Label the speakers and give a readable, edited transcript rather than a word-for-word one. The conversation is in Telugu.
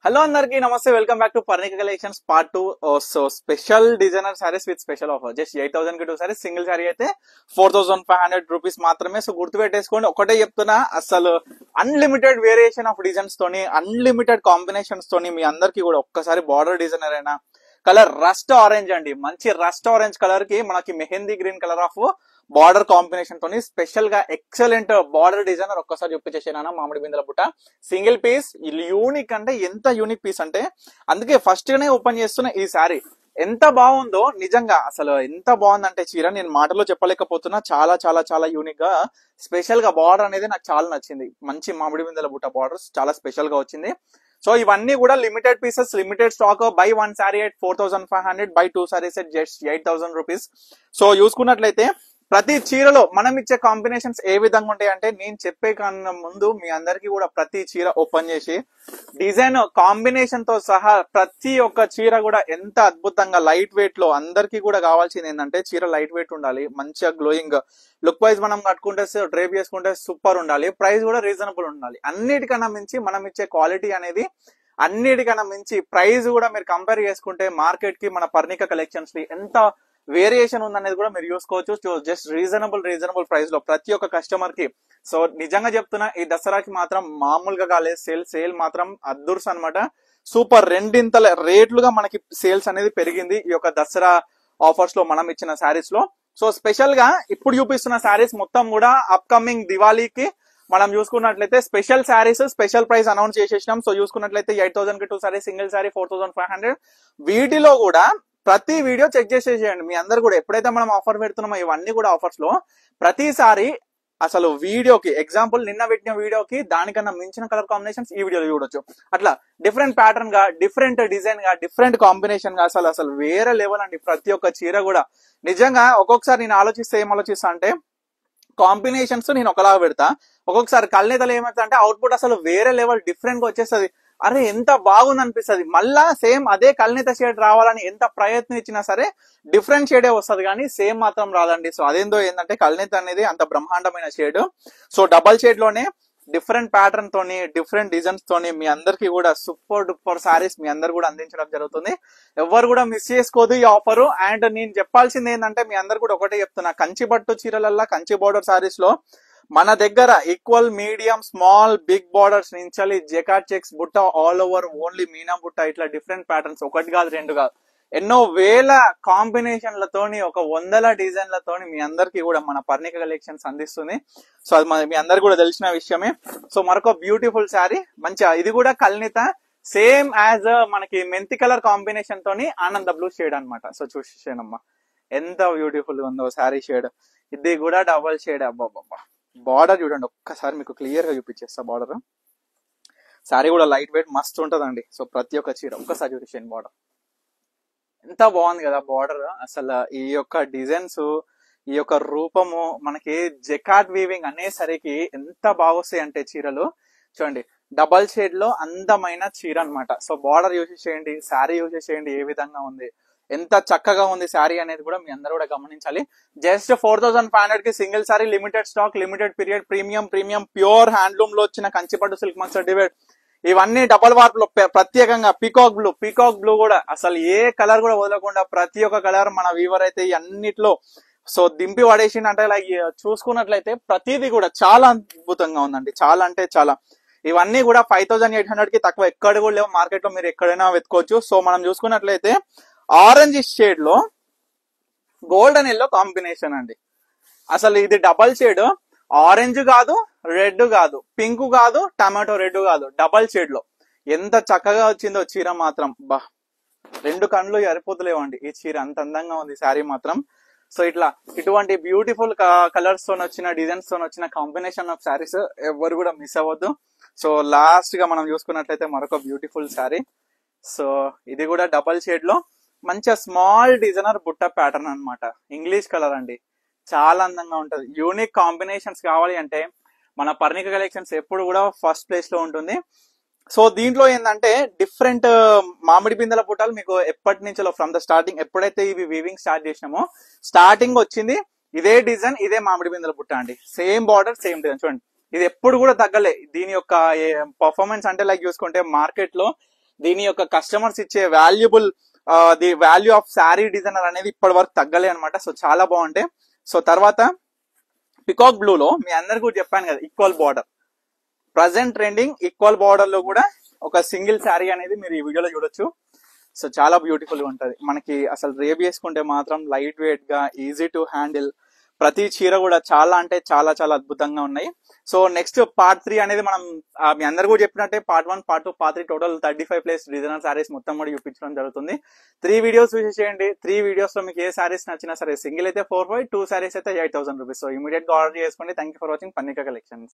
Speaker 1: హలో అందరికి నమస్తే, welcome back to Parnika collections part 2. So special designer saris with special offer. Just 8,000 కి 2 సారీస్, సింగిల్ సారీ అయితే 4,500 రూపీస్ మాత్రమే. సో గుర్తు పెట్టేసుకోండి, ఒకటే చెప్తున్నా, అసలు అన్లిమిటెడ్ వేరియేషన్ ఆఫ్ డిజైన్స్ తోని, అన్లిమిటెడ్ కాంబినేషన్స్ తోని మీ అందరికి కూడా ఒక్కసారి బార్డర్ డిజైనర్ అయినా కలర్ రస్ట్ ఆరెంజ్ అండి, మంచి రస్ట్ ఆరెంజ్ కలర్ కి మనకి mehndi green colour of border combination తోని స్పెషల్ గా ఎక్సలెంట్ బార్డర్ డిజైనర్ ఒక్కసారి చూపించేసాను. మామిడి బిందెల పుట్ట సింగిల్ పీస్, యూనిక్ అంటే ఎంత యూనిక్ పీస్ అంటే అందుకే ఫస్ట్ గానే ఓపెన్ చేస్తున్న ఈ శారీ ఎంత బాగుందో నిజంగా. అసలు ఎంత బాగుందంటే చీర నేను మాటలో చెప్పలేకపోతున్నా. చాలా చాలా చాలా యూనిక్ గా స్పెషల్ గా బార్డర్ అనేది నాకు చాలా నచ్చింది. మంచి మామిడి బిందెల బుట్ట బార్డర్ చాలా స్పెషల్ గా వచ్చింది. సో ఇవన్నీ కూడా limited pieces, limited stock. By 1 sari at 4,500, by 2 saris at just 8,000 rupees. So చూసుకున్నట్లయితే ప్రతి చీరలో మనం ఇచ్చే కాంబినేషన్స్ ఏ విధంగా ఉంటాయి అంటే, నేను చెప్పే కన్నా ముందు మీ అందరికి కూడా ప్రతి చీర ఓపెన్ చేసి డిజైన్ కాంబినేషన్ తో సహా ప్రతి ఒక్క చీర కూడా ఎంత అద్భుతంగా లైట్ వెయిట్ లో, అందరికి కూడా కావాల్సింది ఏంటంటే చీర లైట్ వెయిట్ ఉండాలి, మంచిగా గ్లోయింగ్ లుక్ వైజ్ మనం కట్టుకుంటే డ్రైప్ చేసుకుంటే సూపర్ ఉండాలి, ప్రైస్ కూడా రీజనబుల్ ఉండాలి. అన్నిటికన్నా మించి మనం ఇచ్చే క్వాలిటీ అనేది, అన్నిటికన్నా మించి ప్రైస్ కూడా మీరు కంపేర్ చేసుకుంటే మార్కెట్ కి మన పర్ణిక కలెక్షన్స్ కి ఎంత వేరియేషన్ ఉందనేది కూడా మీరు చూసుకోవచ్చు. సో జస్ట్ రీజనబుల్ ప్రైస్ లో ప్రతి ఒక్క కస్టమర్ కి. సో నిజంగా చెప్తున్నా, ఈ దసరాకి మాత్రం మామూలుగా కాలేదు, సేల్ మాత్రం అద్దుర్స్ అనమాట. సూపర్ రెండింతల రేట్లుగా మనకి సేల్స్ అనేది పెరిగింది ఈ యొక్క దసరా ఆఫర్స్ లో మనం ఇచ్చిన శారీస్ లో. సో స్పెషల్ గా ఇప్పుడు చూపిస్తున్న శారీస్ మొత్తం కూడా అప్కమింగ్ దివాళీకి మనం చూసుకున్నట్లయితే special saris, special price announce చేసేసినాం. సో చూసుకున్నట్లయితే 8,000 కి 2 సారీ, సింగిల్ సారీ 4,500. వీటిలో కూడా ప్రతి వీడియో చెక్ చేసేసేయండి మీ అందరు కూడా. ఎప్పుడైతే మనం ఆఫర్ పెడుతున్నామో ఇవన్నీ కూడా ఆఫర్స్ లో ప్రతిసారి అసలు వీడియోకి ఎగ్జాంపుల్ నిన్న పెట్టిన వీడియోకి దానికన్నా మించిన కలర్ కాంబినేషన్స్ ఈ వీడియోలో చూడొచ్చు. అట్లా డిఫరెంట్ ప్యాటర్న్ గా, డిఫరెంట్ డిజైన్ గా, డిఫరెంట్ కాంబినేషన్ గా అసలు వేరే లెవెల్ అండి. ప్రతి ఒక్క చీర కూడా నిజంగా ఒక్కొక్కసారి నేను ఏం ఆలోచిస్తా అంటే, కాంబినేషన్స్ నేను ఒకలాగా పెడతా, ఒక్కొక్కసారి కళ్ళనేతలు ఏమవుతా అంటే అవుట్పుట్ అసలు వేరే లెవెల్ డిఫరెంట్ గా వచ్చేస్తుంది. అరే ఎంత బాగుంది అనిపిస్తుంది. మళ్ళా సేమ్ అదే కల్నేత షేడ్ రావాలని ఎంత ప్రయత్నం ఇచ్చినా సరే డిఫరెంట్ షేడే వస్తుంది, కానీ సేమ్ మాత్రం రాదండి. సో అదేందో ఏంటంటే కల్నేత అనేది అంత బ్రహ్మాండమైన షేడ్. సో డబల్ షేడ్ లోనే డిఫరెంట్ ప్యాటర్న్ తోని, డిఫరెంట్ డిజైన్స్ తోని మీ అందరికి కూడా సూపర్ డూపర్ సారీస్ మీ అందరు కూడా అందించడం జరుగుతుంది. ఎవరు కూడా మిస్ చేసుకోదు ఈ ఆఫర్. అండ్ నేను చెప్పాల్సింది ఏంటంటే, మీ అందరు కూడా ఒకటే చెప్తున్నా, కంచి పట్టు చీరలల్లా కంచి బోర్డర్ సారీస్ లో మన దగ్గర equal, medium, small, big borders నుంచి జెకాట్ చెక్స్ బుట్ట ఆల్ ఓవర్ ఓన్లీ మీనా బుట్ట, ఇట్లా డిఫరెంట్ ప్యాటర్న్స్, ఒకటి కాదు రెండు కాదు, ఎన్నో వేల కాంబినేషన్లతోని, ఒక 100 డిజైన్లతోని మీ అందరికి కూడా మన పర్ణిక కలెక్షన్స్ అందిస్తుంది. సో అది మీ అందరికి కూడా తెలిసిన విషయమే. సో మరొక బ్యూటిఫుల్ శారీ, మంచిగా ఇది కూడా కల్నిత, సేమ్ యాజ్ మనకి మెంతి కలర్ కాంబినేషన్ తోని ఆనంద బ్లూ షేడ్ అనమాట. సో చూసేనమ్మా ఎంత బ్యూటిఫుల్ ఉందో శారీ షేడ్. ఇది కూడా డబల్ షేడ్. అబ్బాబ్బా, బార్డర్ చూడండి ఒక్కసారి మీకు క్లియర్ గా చూపించేస్తా. బార్డర్ శారీ కూడా లైట్ వెయిట్ మస్తు ఉంటదండి. సో ప్రతి ఒక్క చీర ఒక్కసారి చూసేయండి, బార్డర్ ఎంత బాగుంది కదా బార్డర్. అసలు ఈ యొక్క డిజైన్స్, ఈ యొక్క రూపము, మనకి జెకాట్ వీవింగ్ అనేసరికి ఎంత బాగొస్తాయి అంటే చీరలు చూడండి. డబల్ షేడ్ లో అందమైన చీర అనమాట. సో బార్డర్ యూజ్ చేయండి, శారీ యూజ్ చేయండి, ఏ విధంగా ఉంది, ఎంత చక్కగా ఉంది శారీ అనేది కూడా మీ అందరూ కూడా గమనించాలి. జస్ట్ 4,500 కి single sari, limited stock, limited period, premium pure handloom లో వచ్చిన కంచిపట్టు సిల్క్ మక్సర్ డివైడ్, ఇవన్నీ డబల్ వార్ప్ లో ప్రత్యేకంగా పీకాక్ బ్లూ కూడా అసలు ఏ కలర్ కూడా వదలకుండా ప్రతి ఒక్క కలర్ మన వీవర్ అయితే ఈ అన్నిట్లో సో దింపి పడేసింది. అంటే ఇలా చూసుకున్నట్లయితే ప్రతిదీ కూడా చాలా అద్భుతంగా ఉందండి, చాలా అంటే చాలా. ఇవన్నీ కూడా 5,800 కి తక్కువ ఎక్కడ కూడా లేవు మార్కెట్ లో, మీరు ఎక్కడైనా వెతుకోవచ్చు. సో మనం చూసుకున్నట్లయితే ఆరెంజ్ షేడ్ లో గోల్డెన్ ఎల్లో కాంబినేషన్ అండి. అసలు ఇది డబల్ షేడ్, ఆరెంజ్ కాదు, రెడ్ కాదు, పింక్ కాదు, టమాటో రెడ్ కాదు, డబల్ షేడ్ లో ఎంత చక్కగా వచ్చిందో చీర మాత్రం. బా, రెండు కళ్ళు ఎరిపోతులేవండి, ఈ చీర అంత అందంగా ఉంది శారీ మాత్రం. సో ఇటువంటి బ్యూటిఫుల్ కలర్స్ తో వచ్చిన, డిజైన్స్ తో వచ్చిన కాంబినేషన్ ఆఫ్ శారీస్ ఎవరు కూడా మిస్ అవ్వద్దు. సో లాస్ట్ గా మనం చూసుకున్నట్లయితే మరొక బ్యూటిఫుల్ శారీ. సో ఇది కూడా డబల్ షేడ్ లో మంచిగా స్మాల్ డిజైనర్ బుట్ట ప్యాటర్న్ అన్నమాట. ఇంగ్లీష్ కలర్ అండి, చాలా అందంగా ఉంటది. యూనిక్ కాంబినేషన్స్ కావాలి అంటే మన పర్ణిక కలెక్షన్స్ ఎప్పుడు కూడా ఫస్ట్ ప్లేస్ లో ఉంటుంది. సో దీంట్లో ఏంటంటే డిఫరెంట్ మామిడి బిందెల పుట్టాలు మీకు ఎప్పటి నుంచో ఫ్రమ్ ద స్టార్టింగ్, ఎప్పుడైతే ఇవి వీవింగ్ స్టార్ట్ చేసినామో స్టార్టింగ్ వచ్చింది ఇదే డిజైన్, ఇదే మామిడి బిందెల పుట్ట అండి. సేమ్ బార్డర్, సేమ్ డిజైన్ చూడండి. ఇది ఎప్పుడు కూడా తగ్గలే. దీని యొక్క పర్ఫార్మెన్స్ అంటే లైక్ చూసుకుంటే మార్కెట్ లో దీని యొక్క కస్టమర్స్ ఇచ్చే valuable the value of sari designer అనేది ఇప్పటి వరకు తగ్గలే అనమాట. సో చాలా బాగుంటాయి. సో తర్వాత పికాక్ బ్లూ లో మీ అందరికి కూడా చెప్పాను కదా, equal border present trending equal border లో కూడా ఒక సింగిల్ శారీ అనేది మీరు ఈ వీడియోలో చూడొచ్చు. సో చాలా బ్యూటిఫుల్ గా ఉంటది మనకి. అసలు రేపు వేసుకుంటే మాత్రం లైట్ వెయిట్ గా ఈజీ టు హ్యాండిల్. ప్రతి చీర కూడా చాలా అంటే చాలా చాలా అద్భుతంగా ఉన్నాయి. సో నెక్స్ట్ పార్ట్ 3 అనేది మనం మీ అందరు కూడా చెప్పినట్టే part 1, part 2, part 3 total 35+ designer saris మొత్తం కూడా చూపించడం జరుగుతుంది. 3 వీడియోస్ చూసేయండి. 3 వీడియోస్ లో మీకు ఏ సారీస్ నచ్చినా సరే, సింగిల్ అయితే 4,500, 2 సారీస్ అయితే 8,000 రూపీస్. సో ఇమీడియట్ గా ఆర్డర్ చేసుకోండి. Thank you for watching Parnika collections.